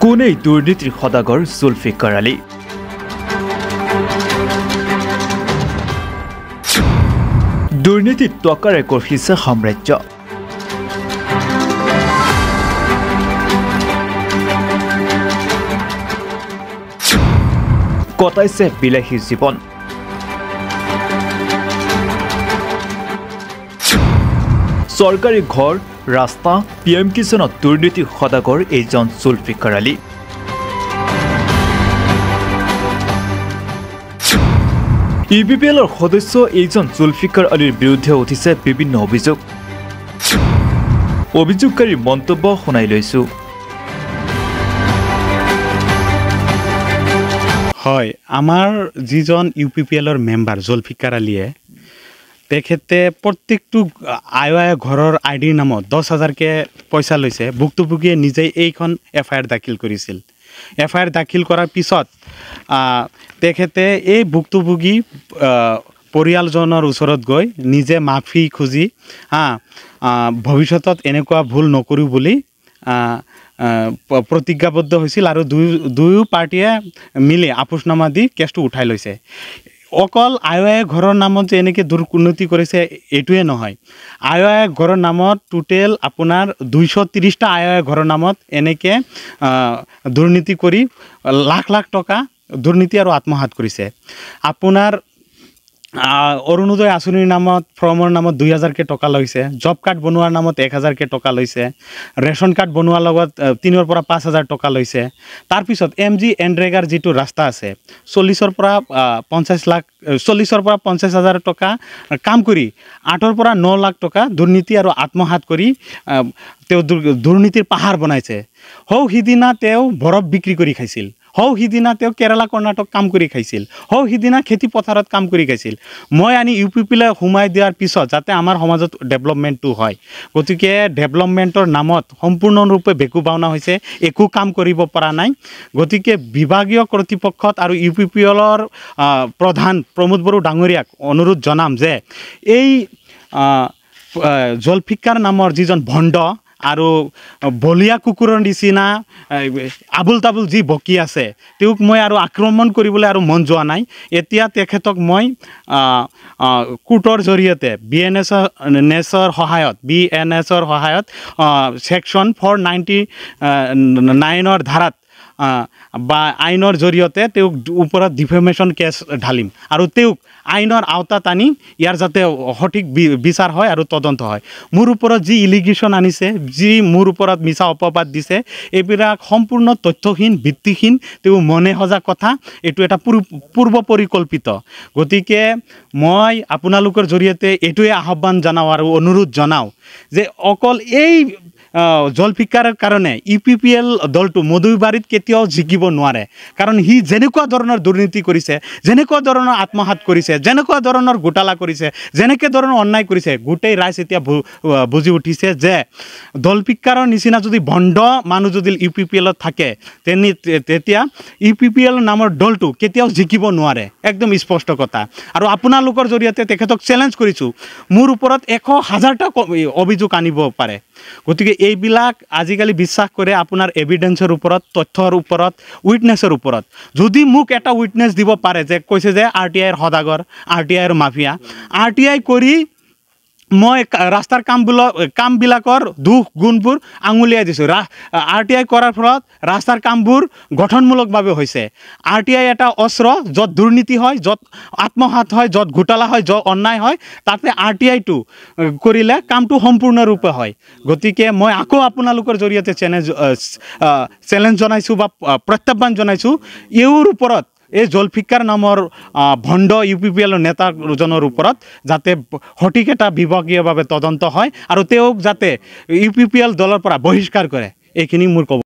কোন এই দুৰ্নীতিৰ সদাগৰ জুলফিকাৰ আলী? দুৰ্নীতিত টকাৰ গঢ়িছে সাম্ৰাজ্য। কটাইছে বিলাসী জীৱন। চৰকাৰী ঘৰ, ৰাস্তা, PM কিষাণত দুৰ্নীতি সদাগৰ এইজন জুলফিকাৰ আলী। UPPLৰ সদস্য এইজন জুলফিকাৰ আলীৰ বিৰুদ্ধে উঠিছে বিভিন্ন অভিযোগ। অভিযোগকাৰীৰ মন্তব্য শুনাই লৈছো। হয়, আমাৰ যিজন UPPLৰ মেম্বাৰ জুলফিকাৰ আলীয়ে তেখেতে প্ৰত্যেকটো আয় ঘৰৰ আইডিৰ নামত 10,000কে পইচা লৈছে। ভুক্তভোগীয়ে নিজেই এইখন FIR দাখিল কৰিছিল। FIR দাখিল কৰাৰ পিছত তেখেতে এই ভুক্তভোগী পৰিয়ালজনৰ ওচৰত গৈ নিজে মাফি খুজি ভৱিষ্যতত এনেকুৱা ভুল নকৰোঁ বুলি প্ৰতিজ্ঞাবদ্ধ হৈছিল আৰু দুয়ো পাৰ্টিয়ে মিলি আপোচনামা দি কেছটো উঠাই লৈছে। অকল আয় ঘৰৰ নামত যে এনেকৈ দুৰ্নীতি কৰিছে এইটোৱে নহয়, আয় ঘৰৰ নামত টোটেল আপোনাৰ 230টা আয় ঘৰৰ নামত এনেকৈ দুৰ্নীতি কৰি লাখ লাখ টকা দুৰ্নীতি আৰু আত্মসাৎ কৰিছে। আপোনাৰ অৰুণোদয় আঁচনিৰ নামত ফৰ্মৰ নামত 2,000কে টকা লৈছে। জব কাৰ্ড বনোৱাৰ নামত 1,000কে টকা লৈছে। ৰেচন কাৰ্ড বনোৱাৰ লগত 3,000 পৰা 5,000 টকা লৈছে। তাৰপিছত MG এনৰেগাৰ যিটো ৰাস্তা আছে 40ৰ পৰা 50,000 টকা কাম কৰি 8ৰ পৰা 9 লাখ টকা দুৰ্নীতি আৰু আত্মসাৎ কৰি তেওঁ দুৰ্নীতিৰ পাহাৰ বনাইছে। সিদিনা তেওঁ বৰফ বিক্ৰী কৰি খাইছিল। সিদিনা তেওঁ কেৰালা কৰ্ণাটক কাম কৰি খাইছিল। সিদিনা খেতি পথাৰত কাম কৰি খাইছিল। মই আনি UPPL সোমাই দিয়াৰ পিছত যাতে আমাৰ সমাজত ডেভেলপমেণ্টটো হয়, গতিকে ডেভেলপমেণ্টৰ নামত সম্পূৰ্ণৰূপে বেকু বাওনা হৈছে, একো কাম কৰিব পৰা নাই। গতিকে বিভাগীয় কৰ্তৃপক্ষত আৰু UPPLৰ প্ৰধান প্ৰমোদ বড়ো ডাঙৰীয়াক অনুৰোধ জনাম যে এই জুলফিকাৰ নামৰ যিজন ভণ্ড আৰু বলীয়া কুকুৰৰ নিচিনা আবুল তাবুল যি বকি আছে, তেওঁক মই আৰু আক্ৰমণ কৰিবলৈ আৰু মন যোৱা নাই। এতিয়া তেখেতক মই কোৰ্টৰ জৰিয়তে BNSৰ সহায়ত ছেকশ্যন 499ৰ ধাৰাত বা আইনৰ জৰিয়তে তেওঁক ওপৰত ডিফেমেশ্যন কেছ ঢালিম আৰু তেওঁক আইনৰ আওতাত আনি ইয়াৰ যাতে সঠিক বিচাৰ হয় আৰু তদন্ত হয়। মোৰ ওপৰত যি ইলিগেশ্যন আনিছে, যি মোৰ ওপৰত মিছা অপবাদ দিছে, এইবিলাক সম্পূৰ্ণ তথ্যহীন, ভিত্তিহীন, তেওঁ মনে সজা কথা। এইটো এটা পূৰ্ব পৰিকল্পিত। গতিকে মই আপোনালোকৰ জৰিয়তে এইটোৱে আহ্বান জনাওঁ আৰু অনুৰোধ জনাওঁ যে অকল এই জুলফিকাৰৰ কাৰণে UPPL দলটো মধুবাৰীত কেতিয়াও জিকিব নোৱাৰে। কাৰণ সি যেনেকুৱা ধৰণৰ দুৰ্নীতি কৰিছে, যেনেকুৱা ধৰণৰ আত্মসাৎ কৰিছে, যেনেকুৱা ধৰণৰ ঘোটালা কৰিছে, যেনেকৈ ধৰণৰ অন্যায় কৰিছে, গোটেই ৰাইজ এতিয়া বুজি উঠিছে যে জুলফিকাৰৰ নিচিনা যদি ভণ্ড মানুহ যদি UPPLত থাকে তেতিয়া UPPL নামৰ দলটো কেতিয়াও জিকিব নোৱাৰে। একদম স্পষ্ট কথা। আৰু আপোনালোকৰ জৰিয়তে তেখেতক চেলেঞ্জ কৰিছোঁ, মোৰ ওপৰত 100,000টা অভিযোগ আনিব পাৰে। গতিকে এইবিলাক আজিকালি বিশ্বাস কৰে আপোনাৰ এভিডেন্সৰ ওপৰত, তথ্যৰ ওপৰত, উইটনেছৰ ওপৰত। যদি মোক এটা উইটনেছ দিব পাৰে যে কৈছে যে RTIৰ সদাগৰ, RTIৰ মাফিয়া, RTI কৰি মই ৰাস্তাৰ কামবিলাকৰ দুখ গুণবোৰ আঙুলিয়াই দিছোঁ। RTI কৰাৰ ফলত ৰাস্তাৰ কামবোৰ গঠনমূলকভাৱে হৈছে। RTI এটা অস্ত্ৰ, য'ত দুৰ্নীতি হয়, য'ত আত্মসাৎ হয়, য'ত ঘোটালা হয়, য'ত অন্যায় হয়, তাতে RTIটো কৰিলে কামটো সম্পূৰ্ণৰূপে হয়। গতিকে মই আকৌ আপোনালোকৰ জৰিয়তে চেলেঞ্জ জনাইছোঁ বা প্ৰত্যাহ্বান জনাইছোঁ, ইয়াৰ ওপৰত এই জুলফিকাৰ নামৰ ভণ্ড UPPL নেতাজনৰ ওপৰত যাতে সঠিক এটা বিভাগীয়ভাৱে তদন্ত হয় আৰু তেওঁক যাতে UPPL দলৰ পৰা বহিষ্কাৰ কৰে, এইখিনি মোৰ ক'ব।